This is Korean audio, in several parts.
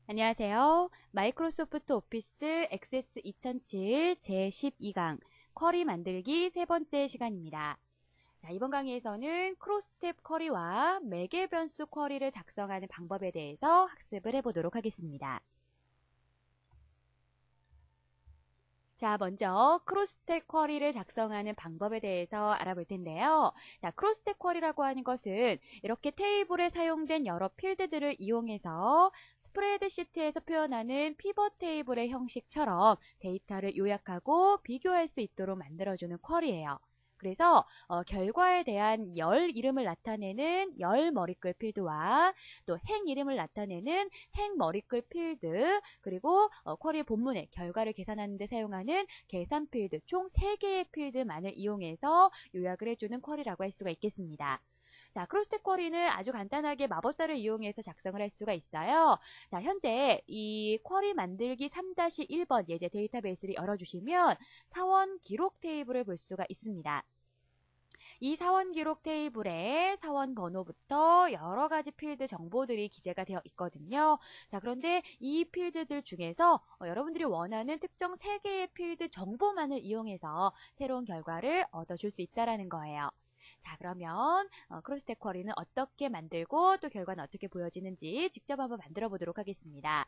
안녕하세요. 마이크로소프트 오피스 액세스 2007 제12강 쿼리 만들기 세 번째 시간입니다. 자, 이번 강의에서는 크로스탭 쿼리와 매개 변수 쿼리를 작성하는 방법에 대해서 학습을 해보도록 하겠습니다. 자, 먼저 크로스탭 쿼리를 작성하는 방법에 대해서 알아볼 텐데요. 자, 크로스탭 쿼리라고 하는 것은 이렇게 테이블에 사용된 여러 필드들을 이용해서 스프레드시트에서 표현하는 피벗 테이블의 형식처럼 데이터를 요약하고 비교할 수 있도록 만들어주는 쿼리예요. 그래서 결과에 대한 열 이름을 나타내는 열 머리글 필드와 또 행 이름을 나타내는 행 머리글 필드, 그리고 쿼리의 본문에 결과를 계산하는 데 사용하는 계산 필드, 총 3개의 필드만을 이용해서 요약을 해주는 쿼리라고 할 수가 있겠습니다. 자, 크로스탭 쿼리는 아주 간단하게 마법사를 이용해서 작성을 할 수가 있어요. 자, 현재 이 쿼리 만들기 3-1번 예제 데이터베이스를 열어주시면 사원 기록 테이블을 볼 수가 있습니다. 이 사원 기록 테이블에 사원 번호부터 여러 가지 필드 정보들이 기재가 되어 있거든요. 자, 그런데 이 필드들 중에서 여러분들이 원하는 특정 3개의 필드 정보만을 이용해서 새로운 결과를 얻어줄 수 있다는 거예요. 자, 그러면 크로스탭 쿼리는 어떻게 만들고 또 결과는 어떻게 보여지는지 직접 한번 만들어 보도록 하겠습니다.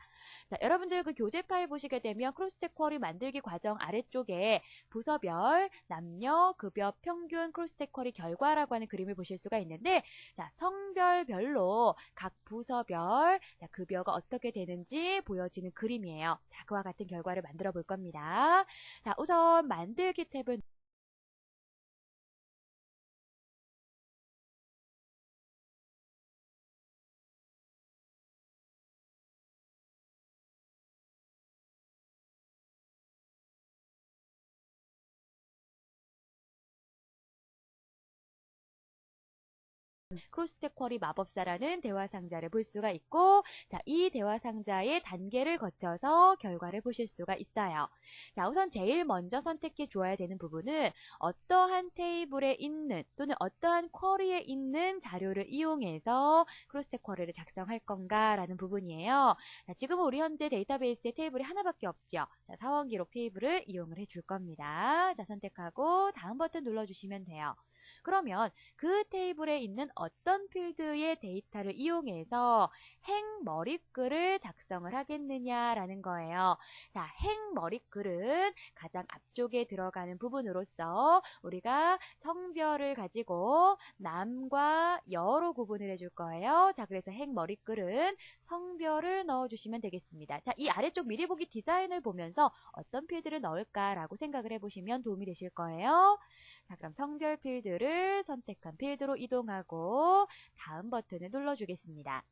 자, 여러분들 그 교재 파일 보시게 되면 크로스탭 쿼리 만들기 과정 아래쪽에 부서별, 남녀, 급여, 평균, 크로스탭 쿼리 결과라고 하는 그림을 보실 수가 있는데, 자, 성별별로 각 부서별, 자, 급여가 어떻게 되는지 보여지는 그림이에요. 자, 그와 같은 결과를 만들어 볼 겁니다. 자, 우선 만들기 탭을 크로스탭 쿼리 마법사라는 대화 상자를 볼 수가 있고, 자, 이 대화 상자의 단계를 거쳐서 결과를 보실 수가 있어요. 자, 우선 제일 먼저 선택해 주어야 되는 부분은 어떠한 테이블에 있는 또는 어떠한 쿼리에 있는 자료를 이용해서 크로스탭 쿼리를 작성할 건가라는 부분이에요. 자, 지금 우리 현재 데이터베이스에 테이블이 하나밖에 없죠. 자, 사원 기록 테이블을 이용을 해줄 겁니다. 자, 선택하고 다음 버튼 눌러주시면 돼요. 그러면 그 테이블에 있는 어떤 필드의 데이터를 이용해서 행 머리글을 작성을 하겠느냐라는 거예요. 자, 행 머리글은 가장 앞쪽에 들어가는 부분으로서 우리가 성별을 가지고 남과 여로 구분을 해줄 거예요. 자, 그래서 행 머리글은 성별을 넣어주시면 되겠습니다. 자, 이 아래쪽 미리 보기 디자인을 보면서 어떤 필드를 넣을까라고 생각을 해보시면 도움이 되실 거예요. 자, 그럼 성별 필드를 선택한 필드로 이동하고 다음 버튼을 눌러주겠습니다.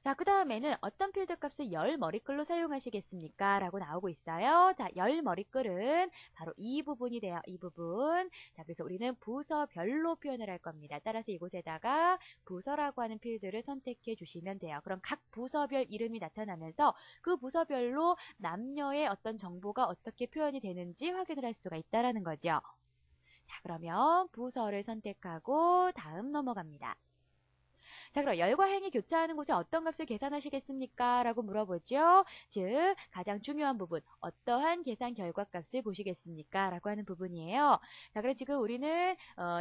자, 그 다음에는 어떤 필드 값을 열 머리글로 사용하시겠습니까? 라고 나오고 있어요. 자, 열 머리글은 바로 이 부분이 돼요. 이 부분. 자, 그래서 우리는 부서별로 표현을 할 겁니다. 따라서 이곳에다가 부서라고 하는 필드를 선택해 주시면 돼요. 그럼 각 부서별 이름이 나타나면서 그 부서별로 남녀의 어떤 정보가 어떻게 표현이 되는지 확인을 할 수가 있다는 거죠. 자, 그러면 부서를 선택하고 다음 넘어갑니다. 자, 그럼 열과 행이 교차하는 곳에 어떤 값을 계산하시겠습니까? 라고 물어보죠. 즉, 가장 중요한 부분, 어떠한 계산 결과값을 보시겠습니까? 라고 하는 부분이에요. 자, 그럼 지금 우리는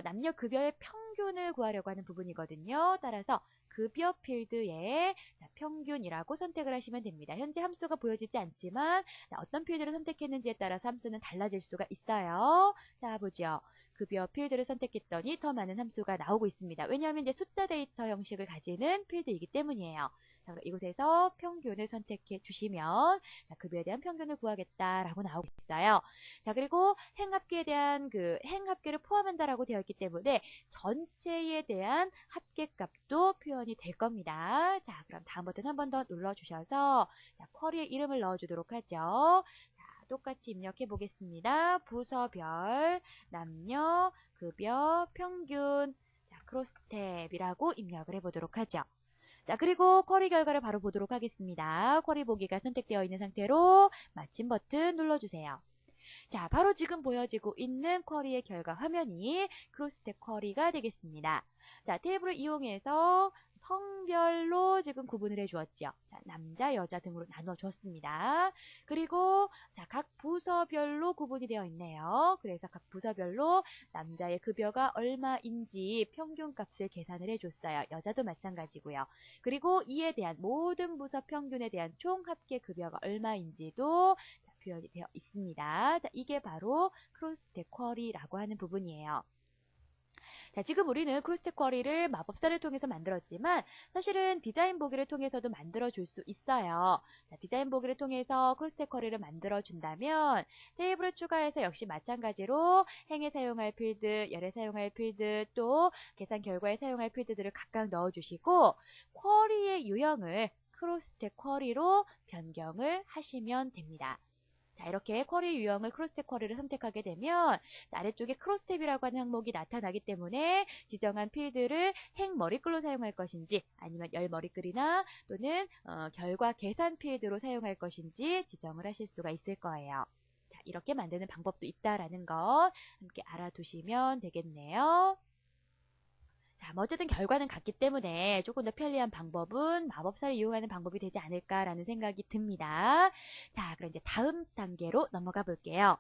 남녀 급여의 평균을 구하려고 하는 부분이거든요. 따라서 급여 필드에 자, 평균이라고 선택을 하시면 됩니다. 현재 함수가 보여지지 않지만 자, 어떤 필드를 선택했는지에 따라서 함수는 달라질 수가 있어요. 자, 보죠. 급여 필드를 선택했더니 더 많은 함수가 나오고 있습니다. 왜냐하면 이제 숫자 데이터 형식을 가지는 필드이기 때문이에요. 자, 그럼 이곳에서 평균을 선택해 주시면 자, 급여에 대한 평균을 구하겠다라고 나오고 있어요. 자, 그리고 행합계에 대한 그 행합계를 포함한다라고 되어 있기 때문에 전체에 대한 합계값도 표현이 될 겁니다. 자, 그럼 다음 버튼 한 번 더 눌러주셔서 자, 쿼리의 이름을 넣어주도록 하죠. 똑같이 입력해 보겠습니다. 부서별, 남녀, 급여, 평균, 자, 크로스탭이라고 입력을 해보도록 하죠. 자, 그리고 쿼리 결과를 바로 보도록 하겠습니다. 쿼리 보기가 선택되어 있는 상태로 마침 버튼 눌러주세요. 자, 바로 지금 보여지고 있는 쿼리의 결과 화면이 크로스탭 쿼리가 되겠습니다. 자, 테이블을 이용해서 성별로 지금 구분을 해주었죠. 자, 남자, 여자 등으로 나눠 주었습니다. 그리고 자, 각 부서별로 구분이 되어 있네요. 그래서 각 부서별로 남자의 급여가 얼마인지 평균값을 계산을 해줬어요. 여자도 마찬가지고요. 그리고 이에 대한 모든 부서 평균에 대한 총 합계 급여가 얼마인지도 표현이 되어 있습니다. 자, 이게 바로 크로스텍 쿼리라고 하는 부분이에요. 자, 지금 우리는 크로스텍 쿼리를 마법사를 통해서 만들었지만 사실은 디자인 보기를 통해서도 만들어줄 수 있어요. 자, 디자인 보기를 통해서 크로스텍 쿼리를 만들어준다면 테이블을 추가해서 역시 마찬가지로 행에 사용할 필드, 열에 사용할 필드, 또 계산 결과에 사용할 필드들을 각각 넣어주시고 쿼리의 유형을 크로스텍 쿼리로 변경을 하시면 됩니다. 자, 이렇게 쿼리 유형을 크로스텝 쿼리를 선택하게 되면 아래쪽에 크로스텝이라고 하는 항목이 나타나기 때문에 지정한 필드를 행 머리글로 사용할 것인지 아니면 열 머리글이나 또는 결과 계산 필드로 사용할 것인지 지정을 하실 수가 있을 거예요. 자, 이렇게 만드는 방법도 있다라는 것 함께 알아두시면 되겠네요. 자, 뭐 어쨌든 결과는 같기 때문에 조금 더 편리한 방법은 마법사를 이용하는 방법이 되지 않을까라는 생각이 듭니다. 자, 그럼 이제 다음 단계로 넘어가 볼게요.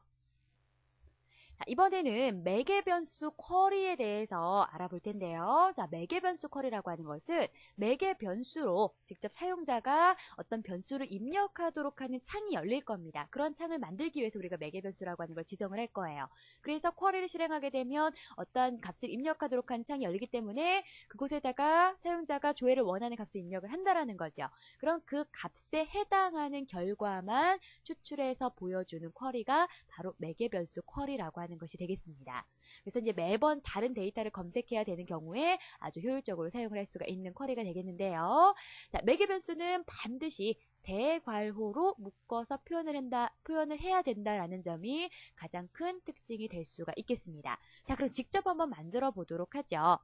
자, 이번에는 매개 변수 쿼리에 대해서 알아볼 텐데요. 자, 매개 변수 쿼리라고 하는 것은 매개 변수로 직접 사용자가 어떤 변수를 입력하도록 하는 창이 열릴 겁니다. 그런 창을 만들기 위해서 우리가 매개 변수라고 하는 걸 지정을 할 거예요. 그래서 쿼리를 실행하게 되면 어떤 값을 입력하도록 하는 창이 열리기 때문에 그곳에다가 사용자가 조회를 원하는 값을 입력을 한다라는 거죠. 그럼 그 값에 해당하는 결과만 추출해서 보여주는 쿼리가 바로 매개 변수 쿼리라고 하는 것이 되겠습니다. 그래서 이제 매번 다른 데이터를 검색해야 되는 경우에 아주 효율적으로 사용을 할 수가 있는 쿼리가 되겠는데요. 자, 매개 변수는 반드시 대괄호로 묶어서 표현을 해야 된다라는 점이 가장 큰 특징이 될 수가 있겠습니다. 자, 그럼 직접 한번 만들어 보도록 하죠.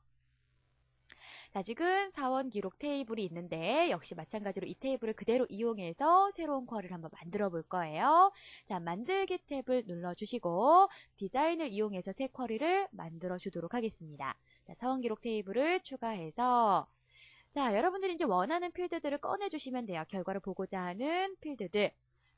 자, 지금 사원 기록 테이블이 있는데 역시 마찬가지로 이 테이블을 그대로 이용해서 새로운 쿼리를 한번 만들어 볼 거예요. 자, 만들기 탭을 눌러주시고 디자인을 이용해서 새 쿼리를 만들어 주도록 하겠습니다. 자, 사원 기록 테이블을 추가해서 자, 여러분들이 이제 원하는 필드들을 꺼내주시면 돼요. 결과를 보고자 하는 필드들.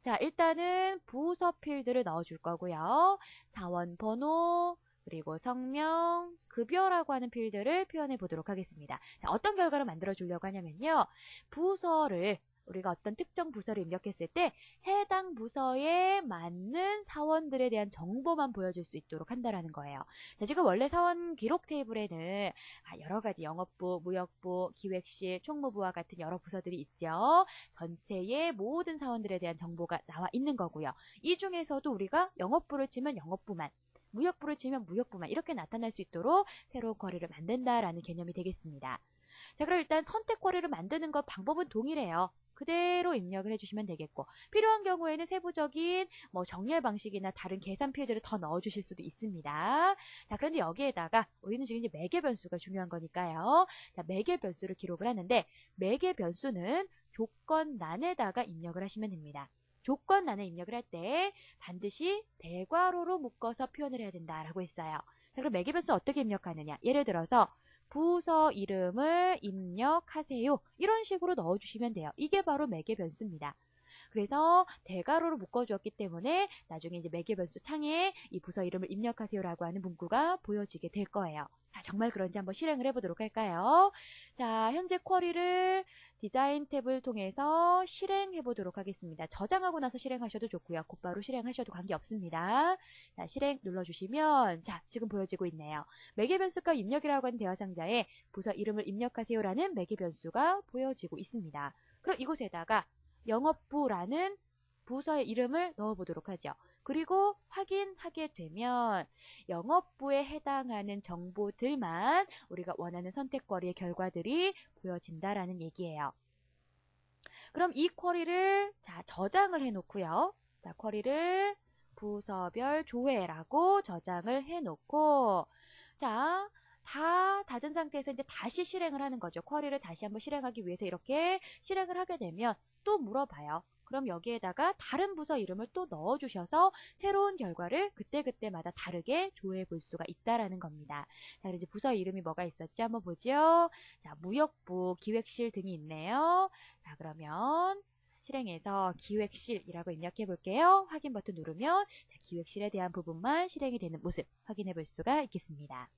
자, 일단은 부서 필드를 넣어줄 거고요. 사원 번호, 그리고 성명, 급여라고 하는 필드를 표현해 보도록 하겠습니다. 자, 어떤 결과를 만들어 주려고 하냐면요. 부서를 우리가 어떤 특정 부서를 입력했을 때 해당 부서에 맞는 사원들에 대한 정보만 보여줄 수 있도록 한다라는 거예요. 자, 지금 원래 사원 기록 테이블에는 여러 가지 영업부, 무역부, 기획실, 총무부와 같은 여러 부서들이 있죠. 전체의 모든 사원들에 대한 정보가 나와 있는 거고요. 이 중에서도 우리가 영업부를 치면 영업부만, 무역부를 치면 무역부만 이렇게 나타날 수 있도록 새로운 쿼리를 만든다라는 개념이 되겠습니다. 자, 그럼 일단 선택 쿼리를 만드는 것 방법은 동일해요. 그대로 입력을 해주시면 되겠고 필요한 경우에는 세부적인 정렬 방식이나 다른 계산 필드를 더 넣어주실 수도 있습니다. 자, 그런데 여기에다가 우리는 지금 이제 매개 변수가 중요한 거니까요. 자, 매개 변수를 기록을 하는데 매개 변수는 조건란에다가 입력을 하시면 됩니다. 조건란에 입력을 할 때 반드시 대괄호로 묶어서 표현을 해야 된다라고 했어요. 자, 그럼 매개 변수 어떻게 입력하느냐? 예를 들어서 부서 이름을 입력하세요. 이런 식으로 넣어주시면 돼요. 이게 바로 매개 변수입니다. 그래서 대괄호로 묶어주었기 때문에 나중에 이제 매개 변수 창에 이 부서 이름을 입력하세요라고 하는 문구가 보여지게 될 거예요. 자, 정말 그런지 한번 실행을 해보도록 할까요? 자, 현재 쿼리를 디자인 탭을 통해서 실행해 보도록 하겠습니다. 저장하고 나서 실행하셔도 좋고요. 곧바로 실행하셔도 관계없습니다. 자, 실행 눌러주시면 자, 지금 보여지고 있네요. 매개 변수값 입력이라고 하는 대화 상자에 부서 이름을 입력하세요라는 매개 변수가 보여지고 있습니다. 그럼 이곳에다가 영업부라는 부서의 이름을 넣어보도록 하죠. 그리고 확인하게 되면 영업부에 해당하는 정보들만 우리가 원하는 선택 쿼리의 결과들이 보여진다라는 얘기예요. 그럼 이 쿼리를 자, 저장을 해놓고요. 자, 쿼리를 부서별 조회라고 저장을 해놓고 자, 다 닫은 상태에서 이제 다시 실행을 하는 거죠. 쿼리를 다시 한번 실행하기 위해서 이렇게 실행을 하게 되면 또 물어봐요. 그럼 여기에다가 다른 부서 이름을 또 넣어주셔서 새로운 결과를 그때그때마다 다르게 조회해 볼 수가 있다라는 겁니다. 자, 그럼 이제 부서 이름이 뭐가 있었죠? 한번 보죠. 자, 무역부, 기획실 등이 있네요. 자, 그러면 실행해서 기획실이라고 입력해 볼게요. 확인 버튼 누르면 자, 기획실에 대한 부분만 실행이 되는 모습 확인해 볼 수가 있겠습니다.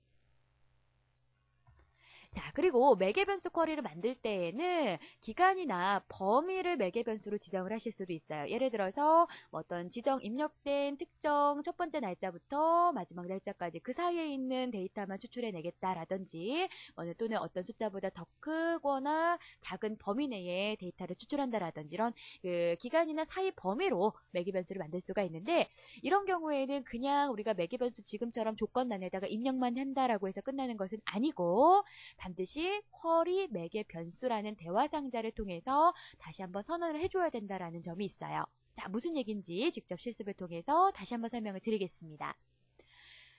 자, 그리고 매개 변수 쿼리를 만들 때에는 기간이나 범위를 매개 변수로 지정을 하실 수도 있어요. 예를 들어서 어떤 지정 입력된 특정 첫 번째 날짜부터 마지막 날짜까지 그 사이에 있는 데이터만 추출해 내겠다라든지 또는 어떤 숫자보다 더 크거나 작은 범위 내에 데이터를 추출한다라든지 이런 그 기간이나 사이 범위로 매개 변수를 만들 수가 있는데 이런 경우에는 그냥 우리가 매개 변수 지금처럼 조건란에다가 입력만 한다라고 해서 끝나는 것은 아니고 반드시 쿼리 매개 변수라는 대화 상자를 통해서 다시 한번 선언을 해줘야 된다라는 점이 있어요. 자, 무슨 얘기인지 직접 실습을 통해서 다시 한번 설명을 드리겠습니다.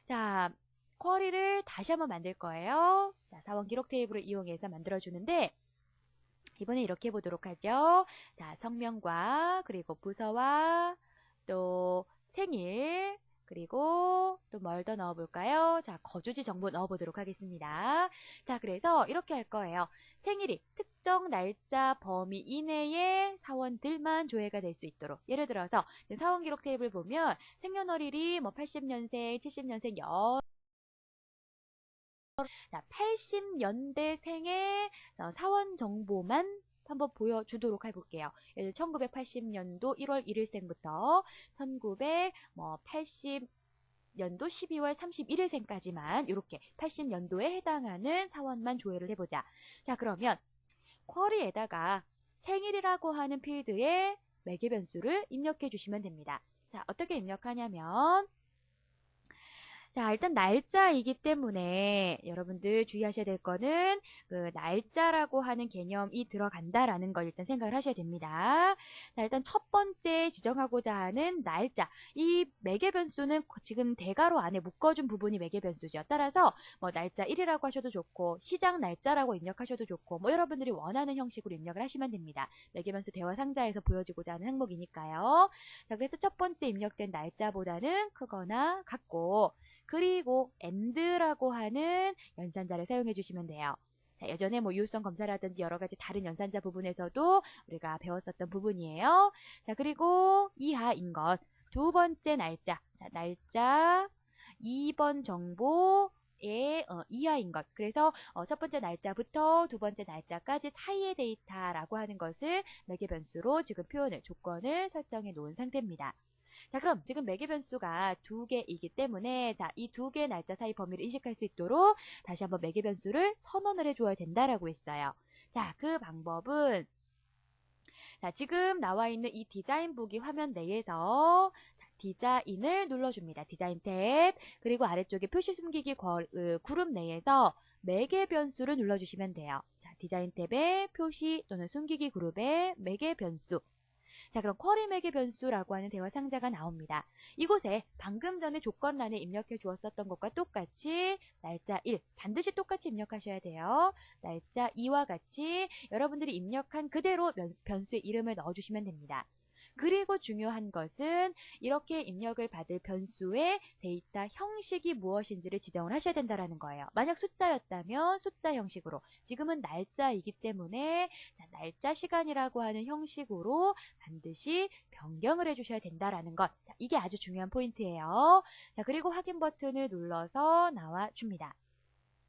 자, 쿼리를 다시 한번 만들 거예요. 자, 사원 기록 테이블을 이용해서 만들어주는데 이번에 이렇게 해보도록 하죠. 자, 성명과 그리고 부서와 또 생일 그리고 또 뭘 더 넣어볼까요? 자, 거주지 정보 넣어보도록 하겠습니다. 자, 그래서 이렇게 할 거예요. 생일이 특정 날짜 범위 이내의 사원들만 조회가 될 수 있도록. 예를 들어서 사원 기록 테이블 보면 생년월일이 뭐 80년생, 70년생, 자, 80년대생의 사원 정보만 한번 보여주도록 해볼게요. 1980년도 1월 1일생부터 1980년도 12월 31일생까지만 이렇게 80년도에 해당하는 사원만 조회를 해보자. 자, 그러면 쿼리에다가 생일이라고 하는 필드에 매개 변수를 입력해 주시면 됩니다. 자, 어떻게 입력하냐면 자, 일단 날짜이기 때문에 여러분들 주의하셔야 될 거는 그 날짜라고 하는 개념이 들어간다라는 걸 일단 생각을 하셔야 됩니다. 자, 일단 첫 번째 지정하고자 하는 날짜. 이 매개 변수는 지금 대괄호 안에 묶어준 부분이 매개 변수죠. 따라서 뭐 날짜 1이라고 하셔도 좋고 시작 날짜라고 입력하셔도 좋고 뭐 여러분들이 원하는 형식으로 입력을 하시면 됩니다. 매개 변수 대화 상자에서 보여지고자 하는 항목이니까요. 자, 그래서 첫 번째 입력된 날짜보다는 크거나 같고 그리고 AND라고 하는 연산자를 사용해 주시면 돼요. 자, 예전에 뭐 유효성 검사라든지 여러 가지 다른 연산자 부분에서도 우리가 배웠었던 부분이에요. 자, 그리고 이하인 것. 두 번째 날짜. 자, 날짜 2번 정보의 이하인 것. 그래서 첫 번째 날짜부터 두 번째 날짜까지 사이의 데이터라고 하는 것을 매개 변수로 지금 표현을 조건을 설정해 놓은 상태입니다. 자, 그럼 지금 매개 변수가 두 개이기 때문에 자, 이 두 개 날짜 사이 범위를 인식할 수 있도록 다시 한번 매개 변수를 선언을 해줘야 된다라고 했어요. 자, 그 방법은 자, 지금 나와 있는 이 디자인 보기 화면 내에서 자, 디자인을 눌러줍니다. 디자인 탭 그리고 아래쪽에 표시 숨기기 그룹 내에서 매개 변수를 눌러주시면 돼요. 자, 디자인 탭에 표시 또는 숨기기 그룹에 매개 변수 자, 그럼 쿼리 매개 변수라고 하는 대화 상자가 나옵니다. 이곳에 방금 전에 조건란에 입력해 주었었던 것과 똑같이 날짜 1 반드시 똑같이 입력하셔야 돼요. 날짜 2와 같이 여러분들이 입력한 그대로 변수의 이름을 넣어주시면 됩니다. 그리고 중요한 것은 이렇게 입력을 받을 변수의 데이터 형식이 무엇인지를 지정을 하셔야 된다는 거예요. 만약 숫자였다면 숫자 형식으로 지금은 날짜이기 때문에 자, 날짜 시간이라고 하는 형식으로 반드시 변경을 해주셔야 된다는 것. 자, 이게 아주 중요한 포인트예요. 자, 그리고 확인 버튼을 눌러서 나와줍니다.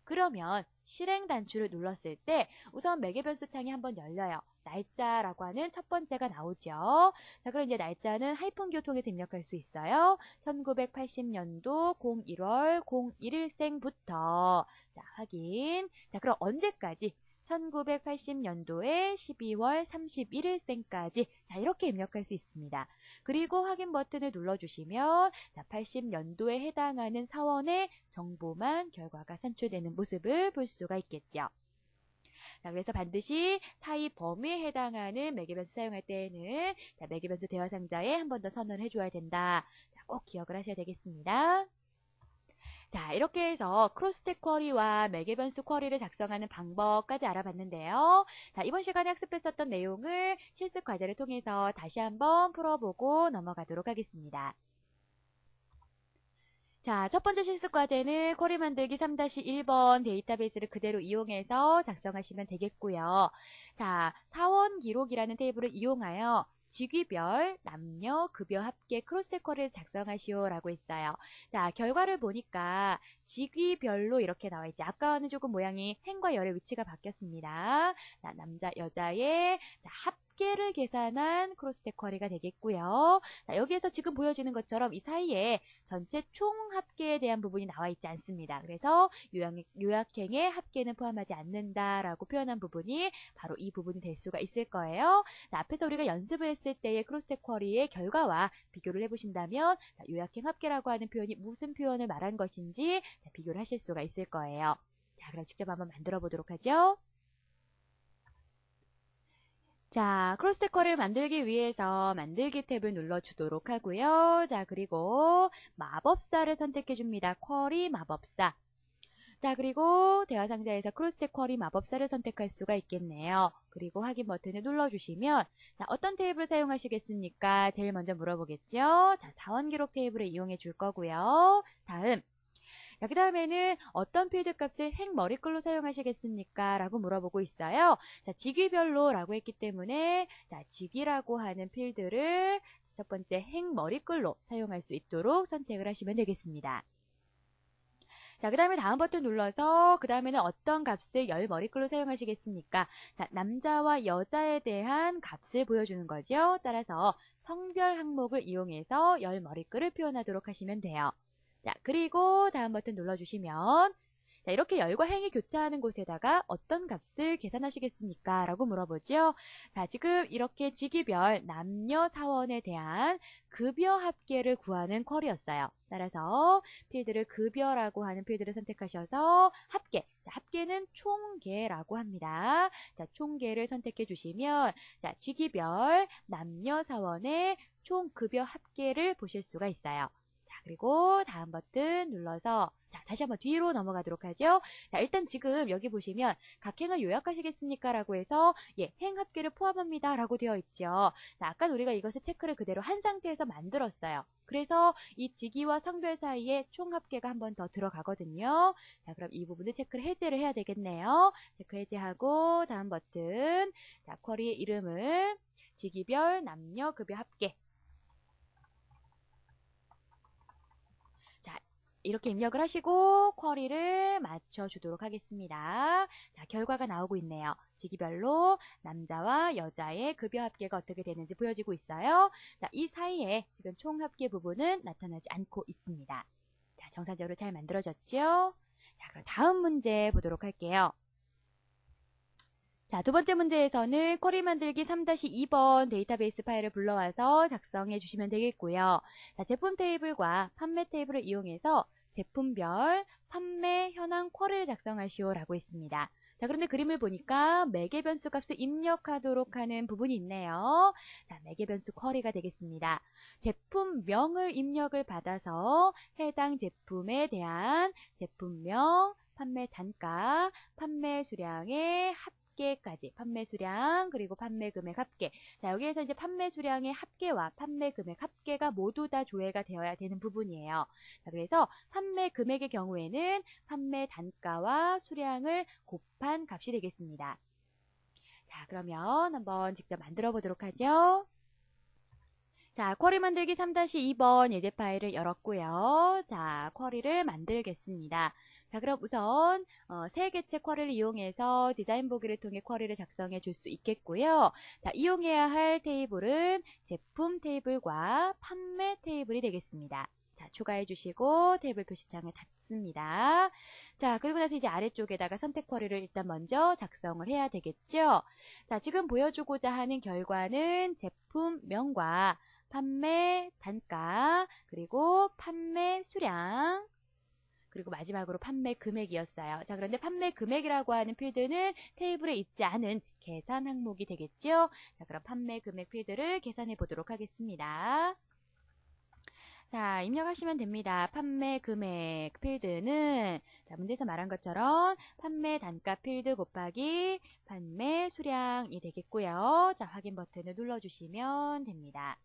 그러면 실행 단추를 눌렀을 때 우선 매개 변수 창이 한번 열려요. 날짜라고 하는 첫 번째가 나오죠. 자, 그럼 이제 날짜는 하이픈기호 통해서 입력할 수 있어요. 1980년도 01월 01일생부터 자, 확인. 자, 그럼 언제까지? 1980년도에 12월 31일생까지 자, 이렇게 입력할 수 있습니다. 그리고 확인 버튼을 눌러주시면 자, 80년도에 해당하는 사원의 정보만 결과가 산출되는 모습을 볼 수가 있겠죠. 자, 그래서 반드시 사이 범위에 해당하는 매개 변수 사용할 때에는 자, 매개 변수 대화 상자에 한 번 더 선언을 해줘야 된다. 자, 꼭 기억을 하셔야 되겠습니다. 자, 이렇게 해서 크로스텍 쿼리와 매개 변수 쿼리를 작성하는 방법까지 알아봤는데요. 자, 이번 시간에 학습했었던 내용을 실습 과제를 통해서 다시 한번 풀어보고 넘어가도록 하겠습니다. 자, 첫 번째 실습 과제는 쿼리 만들기 3-1번 데이터베이스를 그대로 이용해서 작성하시면 되겠고요. 자, 사원 기록이라는 테이블을 이용하여 직위별, 남녀, 급여 합계 크로스텍 쿼리를 작성하시오라고 했어요. 자, 결과를 보니까 직위별로 이렇게 나와 있죠. 아까와는 조금 모양이 행과 열의 위치가 바뀌었습니다. 자, 남자, 여자의 합계를 계산한 크로스텍 쿼리가 되겠고요. 자, 여기에서 지금 보여지는 것처럼 이 사이에 전체 총 합계에 대한 부분이 나와 있지 않습니다. 그래서 요약행의 합계는 포함하지 않는다라고 표현한 부분이 바로 이 부분이 될 수가 있을 거예요. 자, 앞에서 우리가 연습을 했을 때의 크로스텍 쿼리의 결과와 비교를 해보신다면 요약행 합계라고 하는 표현이 무슨 표현을 말한 것인지 비교를 하실 수가 있을 거예요. 자, 그럼 직접 한번 만들어 보도록 하죠. 자, 크로스텍 쿼리를 만들기 위해서 만들기 탭을 눌러주도록 하고요. 자, 그리고 마법사를 선택해줍니다. 쿼리 마법사. 자, 그리고 대화 상자에서 크로스텍 쿼리 마법사를 선택할 수가 있겠네요. 그리고 확인 버튼을 눌러주시면 자, 어떤 테이블을 사용하시겠습니까? 제일 먼저 물어보겠죠. 자, 사원 기록 테이블을 이용해 줄 거고요. 다음. 자, 그 다음에는 어떤 필드 값을 행 머리글로 사용하시겠습니까? 라고 물어보고 있어요. 자, 직위별로 라고 했기 때문에 자, 직위라고 하는 필드를 첫 번째 행 머리글로 사용할 수 있도록 선택을 하시면 되겠습니다. 자, 그 다음에 다음 버튼 눌러서 그 다음에는 어떤 값을 열 머리글로 사용하시겠습니까? 자, 남자와 여자에 대한 값을 보여주는 거죠. 따라서 성별 항목을 이용해서 열 머리글을 표현하도록 하시면 돼요. 자, 그리고 다음 버튼 눌러주시면 자, 이렇게 열과 행이 교차하는 곳에다가 어떤 값을 계산하시겠습니까? 라고 물어보죠. 자, 지금 이렇게 직위별 남녀 사원에 대한 급여 합계를 구하는 쿼리였어요. 따라서 필드를 급여라고 하는 필드를 선택하셔서 합계. 자, 합계는 총계라고 합니다. 자, 총계를 선택해 주시면 자, 직위별 남녀 사원의 총 급여 합계를 보실 수가 있어요. 그리고 다음 버튼 눌러서 자, 다시 한번 뒤로 넘어가도록 하죠. 자, 일단 지금 여기 보시면 각 행을 요약하시겠습니까? 라고 해서 예, 행 합계를 포함합니다. 라고 되어 있죠. 자, 아까 우리가 이것을 체크를 그대로 한 상태에서 만들었어요. 그래서 이 직위와 성별 사이에 총 합계가 한 번 더 들어가거든요. 자, 그럼 이 부분을 체크를 해제를 해야 되겠네요. 체크 해제하고 다음 버튼 자, 쿼리의 이름을 직위별 남녀 급여 합계 이렇게 입력을 하시고 쿼리를 맞춰주도록 하겠습니다. 자, 결과가 나오고 있네요. 직위별로 남자와 여자의 급여 합계가 어떻게 되는지 보여지고 있어요. 자, 이 사이에 지금 총 합계 부분은 나타나지 않고 있습니다. 자, 정상적으로 잘 만들어졌죠? 자, 그럼 다음 문제 보도록 할게요. 자, 두 번째 문제에서는 쿼리 만들기 3-2번 데이터베이스 파일을 불러와서 작성해 주시면 되겠고요. 자, 제품 테이블과 판매 테이블을 이용해서 제품별 판매 현황 쿼리를 작성하시오 라고 했습니다. 자, 그런데 그림을 보니까 매개 변수 값을 입력하도록 하는 부분이 있네요. 자, 매개 변수 쿼리가 되겠습니다. 제품명을 입력을 받아서 해당 제품에 대한 제품명, 판매 단가, 판매 수량의 합계까지 판매 수량 그리고 판매 금액 합계. 자, 여기에서 이제 판매 수량의 합계와 판매 금액 합계가 모두 다 조회가 되어야 되는 부분이에요. 자, 그래서 판매 금액의 경우에는 판매 단가와 수량을 곱한 값이 되겠습니다. 자, 그러면 한번 직접 만들어 보도록 하죠. 자, 쿼리 만들기 3-2번 예제 파일을 열었고요. 자, 쿼리를 만들겠습니다. 자, 그럼 우선 세 개체 쿼리를 이용해서 디자인 보기를 통해 쿼리를 작성해 줄 수 있겠고요. 자, 이용해야 할 테이블은 제품 테이블과 판매 테이블이 되겠습니다. 자, 추가해 주시고 테이블 표시창을 닫습니다. 자, 그리고 나서 이제 아래쪽에다가 선택 쿼리를 일단 먼저 작성을 해야 되겠죠. 자, 지금 보여주고자 하는 결과는 제품명과 판매 단가, 그리고 판매 수량, 그리고 마지막으로 판매 금액이었어요. 자, 그런데 판매 금액이라고 하는 필드는 테이블에 있지 않은 계산 항목이 되겠죠. 자, 그럼 판매 금액 필드를 계산해 보도록 하겠습니다. 자, 입력하시면 됩니다. 판매 금액 필드는 자, 문제에서 말한 것처럼 판매 단가 필드 곱하기 판매 수량이 되겠고요. 자, 확인 버튼을 눌러주시면 됩니다.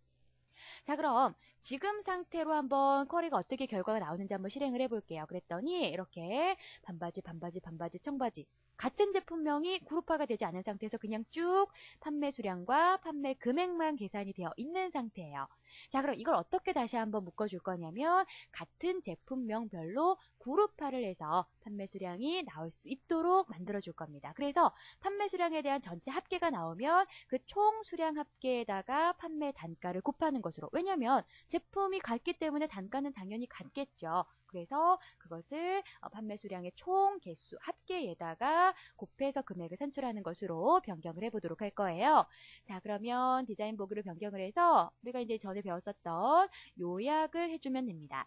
자, 그럼 지금 상태로 한번 쿼리가 어떻게 결과가 나오는지 한번 실행을 해볼게요. 그랬더니 이렇게 반바지, 반바지, 반바지, 청바지 같은 제품명이 그룹화가 되지 않은 상태에서 그냥 쭉 판매 수량과 판매 금액만 계산이 되어 있는 상태예요. 자, 그럼 이걸 어떻게 다시 한번 묶어줄 거냐면 같은 제품명별로 그룹화를 해서 판매 수량이 나올 수 있도록 만들어줄 겁니다. 그래서 판매 수량에 대한 전체 합계가 나오면 그 총 수량 합계에다가 판매 단가를 곱하는 것으로. 왜냐면 제품이 같기 때문에 단가는 당연히 같겠죠. 그래서 그것을 판매 수량의 총 개수 합계에다가 곱해서 금액을 산출하는 것으로 변경을 해보도록 할 거예요. 자, 그러면 디자인 보기로 변경을 해서 우리가 이제 전에 배웠었던 요약을 해주면 됩니다.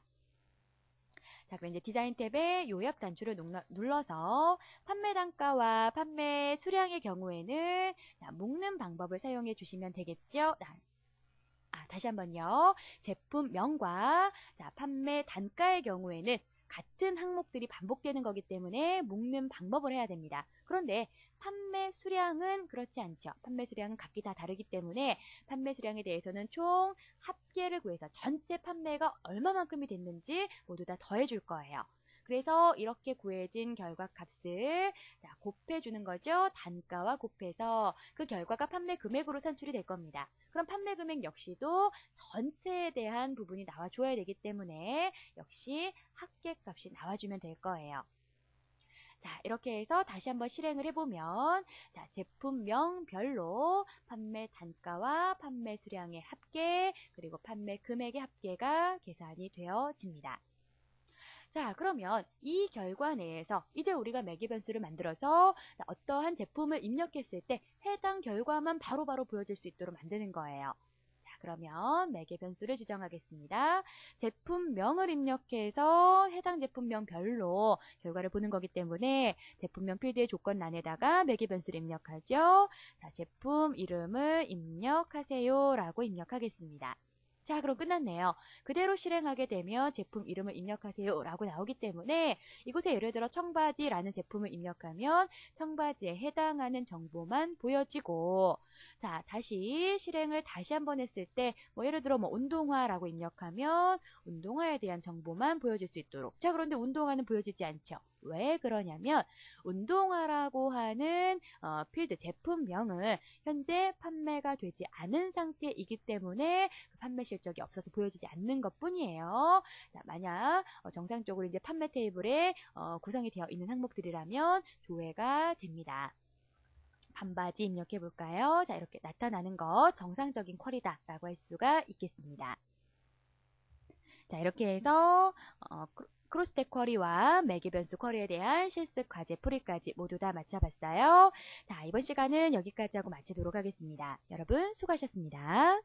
자, 그럼 이제 디자인 탭에 요약 단추를 눌러서 판매 단가와 판매 수량의 경우에는 자, 묶는 방법을 사용해 주시면 되겠죠. 다시 한번요. 제품명과 자, 판매 단가의 경우에는 같은 항목들이 반복되는 거기 때문에 묶는 방법을 해야 됩니다. 그런데 판매 수량은 그렇지 않죠. 판매 수량은 각기 다 다르기 때문에 판매 수량에 대해서는 총 합계를 구해서 전체 판매가 얼마만큼이 됐는지 모두 다 더해줄 거예요. 그래서 이렇게 구해진 결과 값을 자, 곱해주는 거죠. 단가와 곱해서 그 결과가 판매 금액으로 산출이 될 겁니다. 그럼 판매 금액 역시도 전체에 대한 부분이 나와줘야 되기 때문에 역시 합계값이 나와주면 될 거예요. 자, 이렇게 해서 다시 한번 실행을 해보면 자, 제품명별로 판매 단가와 판매 수량의 합계 그리고 판매 금액의 합계가 계산이 되어집니다. 자, 그러면 이 결과 내에서 이제 우리가 매개 변수를 만들어서 어떠한 제품을 입력했을 때 해당 결과만 바로바로 보여줄 수 있도록 만드는 거예요. 자, 그러면 매개 변수를 지정하겠습니다. 제품명을 입력해서 해당 제품명별로 결과를 보는 거기 때문에 제품명 필드의 조건란에다가 매개 변수를 입력하죠. 자, 제품 이름을 입력하세요 라고 입력하겠습니다. 자, 그럼 끝났네요. 그대로 실행하게 되면 제품 이름을 입력하세요 라고 나오기 때문에 이곳에 예를 들어 청바지라는 제품을 입력하면 청바지에 해당하는 정보만 보여지고 자, 다시 실행을 다시 한번 했을 때 뭐 예를 들어 뭐 운동화라고 입력하면 운동화에 대한 정보만 보여줄 수 있도록 자, 그런데 운동화는 보여지지 않죠. 왜 그러냐면 운동화라고 하는 필드 제품명은 현재 판매가 되지 않은 상태이기 때문에 판매 실적이 없어서 보여지지 않는 것 뿐이에요. 자, 만약 정상적으로 이제 판매 테이블에 구성이 되어 있는 항목들이라면 조회가 됩니다. 반바지 입력해 볼까요? 자, 이렇게 나타나는 것 정상적인 쿼리다 라고 할 수가 있겠습니다. 자, 이렇게 해서 크로스텍 쿼리와 매개 변수 쿼리에 대한 실습 과제 풀이까지 모두 다 마쳐봤어요. 자, 이번 시간은 여기까지 하고 마치도록 하겠습니다. 여러분 수고하셨습니다.